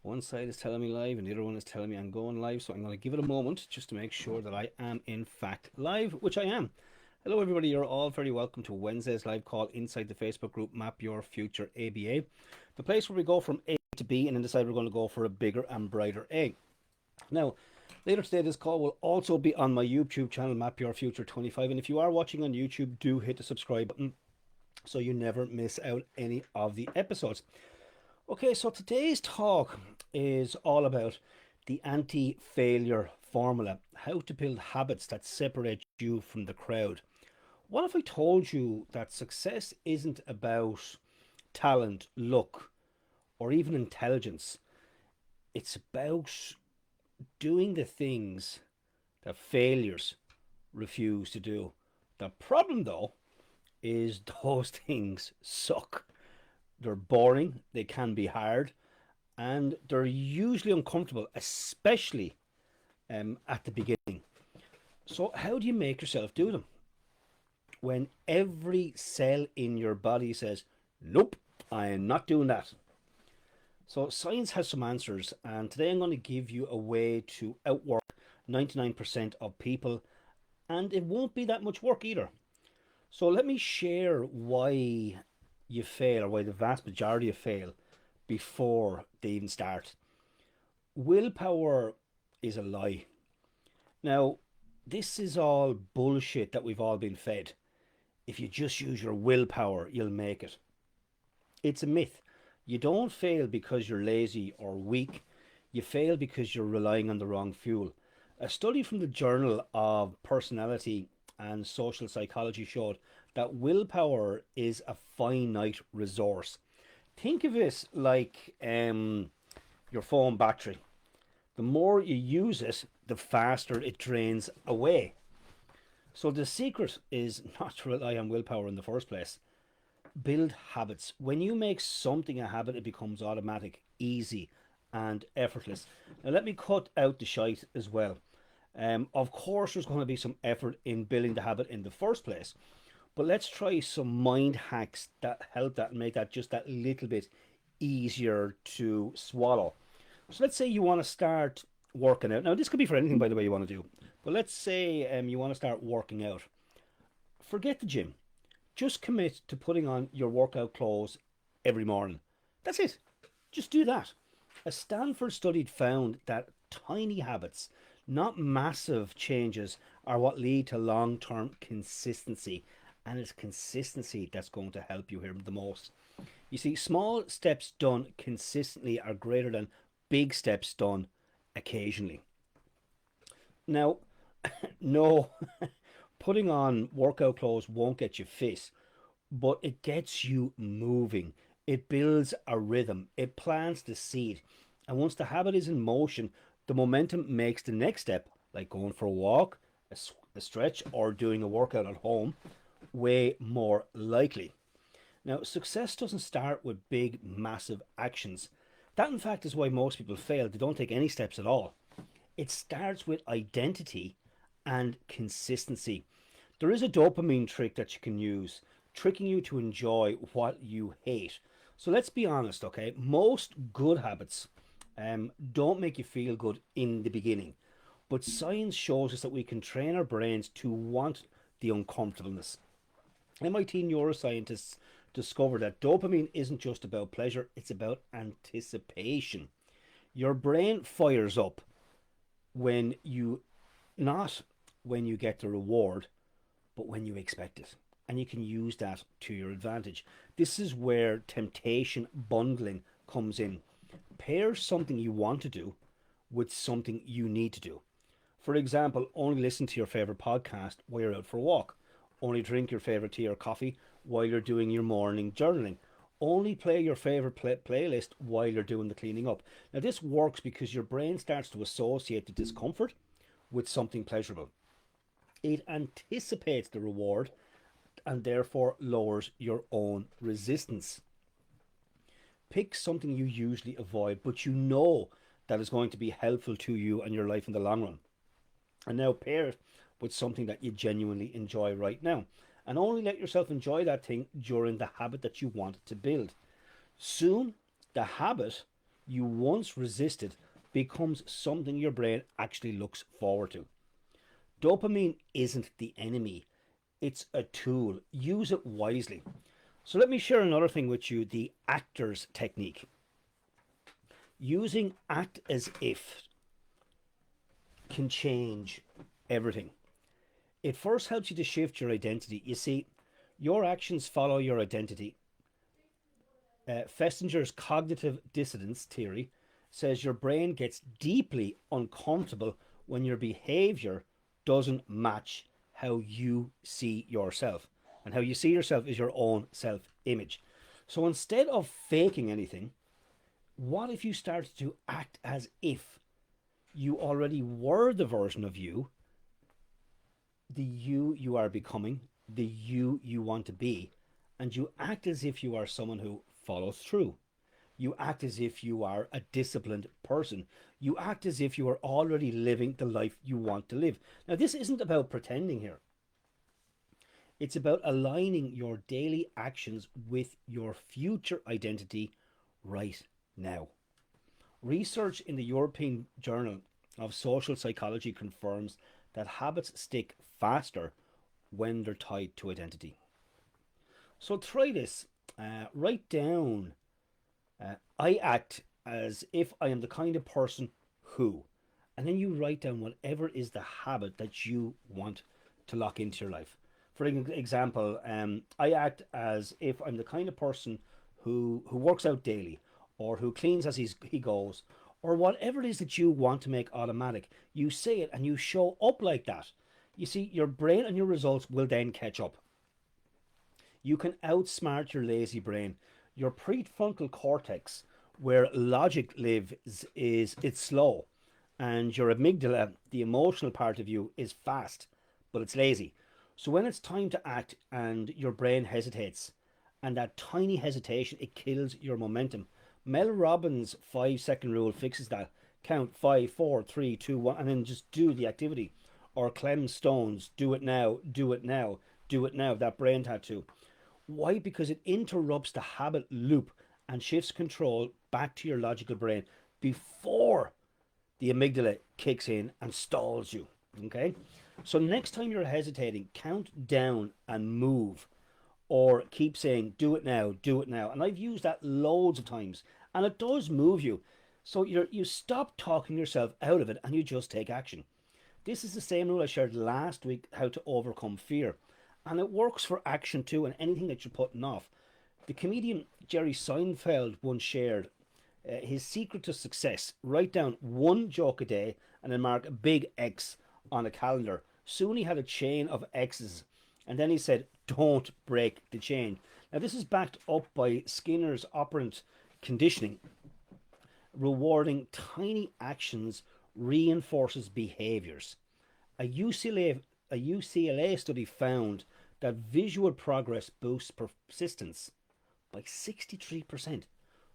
One side is telling me live and the other one is telling me I'm going live, so I'm going to give it a moment just to make sure that I am in fact live, which I am. Hello everybody, you're all very welcome to Wednesday's live call inside the Facebook group Map Your Future ABA, the place where we go from A to B and then decide we're going to go for a bigger and brighter A. Now, later today this call will also be on my YouTube channel Map Your Future 25, and if you are watching on YouTube, do hit the subscribe button so you never miss out any of the episodes. Okay, so today's talk is all about the anti failure formula, how to build habits that separate you from the crowd. What if I told you that success isn't about talent, luck, or even intelligence? It's about doing the things that failures refuse to do. The problem, though, is those things suck. They're boring, they can be hard, and they're usually uncomfortable, especially at the beginning. So, how do you make yourself do them when every cell in your body says, nope, I am not doing that? So, science has some answers, and today I'm going to give you a way to outwork 99% of people, and it won't be that much work either. So, let me share why you fail, or why the vast majority of fail before they even start. Willpower is a lie. Now, this is all bullshit that we've all been fed. If you just use your willpower, you'll make it. It's a myth. You don't fail because you're lazy or weak. You fail because you're relying on the wrong fuel. A study from the Journal of Personality and Social Psychology showed that willpower is a finite resource. Think of it like your phone battery. The more you use it, the faster it drains away. So the secret is not to rely on willpower in the first place. Build habits. When you make something a habit, it becomes automatic, easy, and effortless. Now, let me cut out the shite as well. Of course, there's going to be some effort in building the habit in the first place, but let's try some mind hacks that help that and make that just that little bit easier to swallow. So let's say you want to start working out. Now, this could be for anything, by the way, you want to do. But let's say you want to start working out. Forget the gym. Just commit to putting on your workout clothes every morning. That's it. Just do that. A Stanford study found that tiny habits, not massive changes, are what lead to long term consistency. And it's consistency that's going to help you here the most. You see, small steps done consistently are greater than big steps done occasionally. Now, no, putting on workout clothes won't get you fit, but it gets you moving. It builds a rhythm, it plants the seed. And once the habit is in motion, the momentum makes the next step, like going for a walk, a stretch, or doing a workout at home, way more likely. Now, success doesn't start with big, massive actions. That, in fact, is why most people fail. They don't take any steps at all. It starts with identity and consistency. There is a dopamine trick that you can use, tricking you to enjoy what you hate. So let's be honest, okay? Most good habits don't make you feel good in the beginning, but science shows us that we can train our brains to want the uncomfortableness. MIT neuroscientists discovered that dopamine isn't just about pleasure, it's about anticipation. Your brain fires up when you, not when you get the reward, but when you expect it. And you can use that to your advantage. This is where temptation bundling comes in. Pair something you want to do with something you need to do. For example, only listen to your favorite podcast while you're out for a walk. Only drink your favorite tea or coffee while you're doing your morning journaling. Only play your favorite playlist while you're doing the cleaning up. Now, this works because your brain starts to associate the discomfort with something pleasurable. It anticipates the reward and therefore lowers your own resistance. Pick something you usually avoid, but you know that is going to be helpful to you and your life in the long run. And now pair it with something that you genuinely enjoy right now. And only let yourself enjoy that thing during the habit that you want to build. Soon, the habit you once resisted becomes something your brain actually looks forward to. Dopamine isn't the enemy, it's a tool. Use it wisely. So let me share another thing with you, the actor's technique. Using act as if can change everything. It first helps you to shift your identity. You see, your actions follow your identity. Festinger's cognitive dissonance theory says your brain gets deeply uncomfortable when your behavior doesn't match how you see yourself. And how you see yourself is your own self image. So instead of faking anything, what if you started to act as if you already were the version of you, the you are becoming, the you want to be, and you act as if you are someone who follows through. You act as if you are a disciplined person. You act as if you are already living the life you want to live. Now, this isn't about pretending here. It's about aligning your daily actions with your future identity right now. Research in the European Journal of Social Psychology confirms that habits stick faster when they're tied to identity. So try this. Write down, I act as if I am the kind of person who, and then you write down whatever is the habit that you want to lock into your life. For example, I act as if I'm the kind of person who works out daily, or who cleans as he goes, or whatever it is that you want to make automatic. You say it and you show up like that. You see, your brain and your results will then catch up. You can outsmart your lazy brain. Your prefrontal cortex, where logic lives, is it's slow, and your amygdala, the emotional part of you, is fast, but it's lazy. So when it's time to act and your brain hesitates, and that tiny hesitation, it kills your momentum. Mel Robbins' 5 second rule fixes that. Count 5, 4, 3, 2, 1, and then just do the activity. Or Clem Stone's do it now, do it now, do it now, that brain tattoo. Why? Because it interrupts the habit loop and shifts control back to your logical brain before the amygdala kicks in and stalls you. Okay? So next time you're hesitating, count down and move. Or keep saying, do it now, do it now. And I've used that loads of times. And it does move you. So you stop talking yourself out of it and you just take action. This is the same rule I shared last week, how to overcome fear. And it works for action too, and anything that you're putting off. The comedian Jerry Seinfeld once shared his secret to success: write down one joke a day and then mark a big X on a calendar. Soon he had a chain of X's, and then he said, don't break the chain. Now, this is backed up by Skinner's operant conditioning. Rewarding tiny actions reinforces behaviors. A UCLA study found that visual progress boosts persistence by 63%.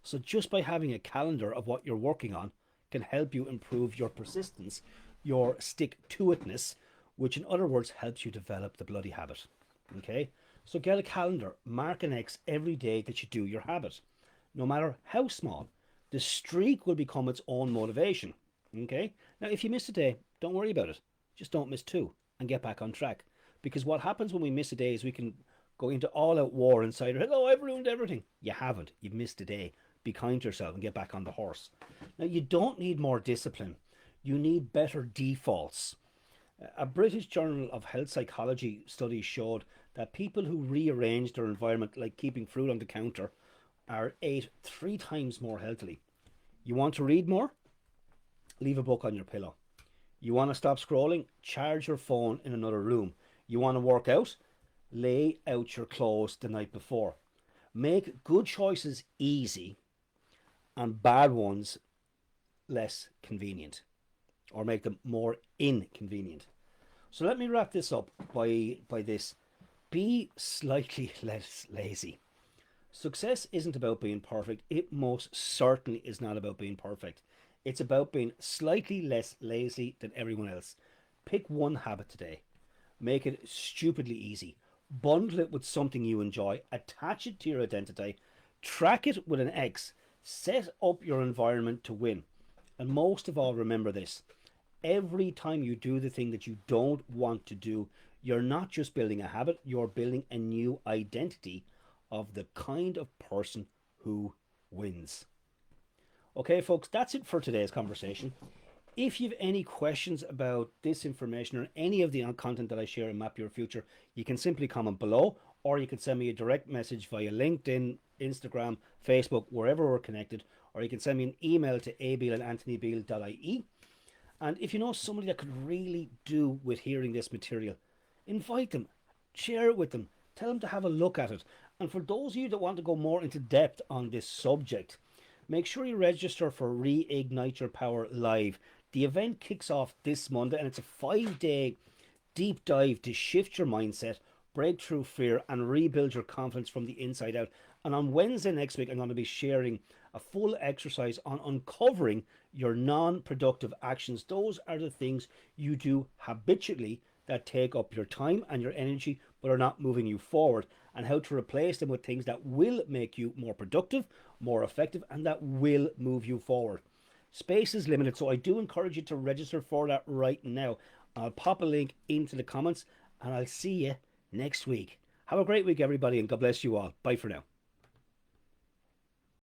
So just by having a calendar of what you're working on can help you improve your persistence, your stick-to-itness, which in other words helps you develop the bloody habit. Okay? So get a calendar, mark an X every day that you do your habit. No matter how small, the streak will become its own motivation. Okay? Now, if you miss a day, don't worry about it. Just don't miss two and get back on track. Because what happens when we miss a day is we can go into all-out war inside our head. Oh, I've ruined everything. You haven't. You've missed a day. Be kind to yourself and get back on the horse. Now, you don't need more discipline. You need better defaults. A British Journal of Health Psychology study showed that people who rearrange their environment, like keeping fruit on the counter, ate 3 times more healthily. You want to read more? Leave a book on your pillow. You want to stop scrolling? Charge your phone in another room. You want to work out? Lay out your clothes the night before. Make good choices easy and bad ones less convenient, or make them more inconvenient. So let me wrap this up by this. Be slightly less lazy. Success isn't about being perfect. It most certainly is not about being perfect. It's about being slightly less lazy than everyone else. Pick one habit today. Make it stupidly easy. Bundle it with something you enjoy. Attach it to your identity. Track it with an X. Set up your environment to win. And most of all, remember this: every time you do the thing that you don't want to do, you're not just building a habit, you're building a new identity of the kind of person who wins. Okay, folks, that's it for today's conversation. If you have any questions about this information or any of the content that I share in Map Your Future, you can simply comment below, or you can send me a direct message via LinkedIn, Instagram, Facebook, wherever we're connected, or you can send me an email to abeal@anthonybeal.ie. And if you know somebody that could really do with hearing this material, invite them, share it with them, tell them to have a look at it. And for those of you that want to go more into depth on this subject, make sure you register for Reignite Your Power Live. The event kicks off this Monday, and it's a 5-day deep dive to shift your mindset, break through fear, and rebuild your confidence from the inside out. And on Wednesday next week, I'm going to be sharing a full exercise on uncovering your non-productive actions. Those are the things you do habitually that take up your time and your energy but are not moving you forward, and how to replace them with things that will make you more productive, more effective, and that will move you forward. Space is limited, so I do encourage you to register for that right now. I'll pop a link into the comments, and I'll see you next week. Have a great week, everybody, and God bless you all. Bye for now.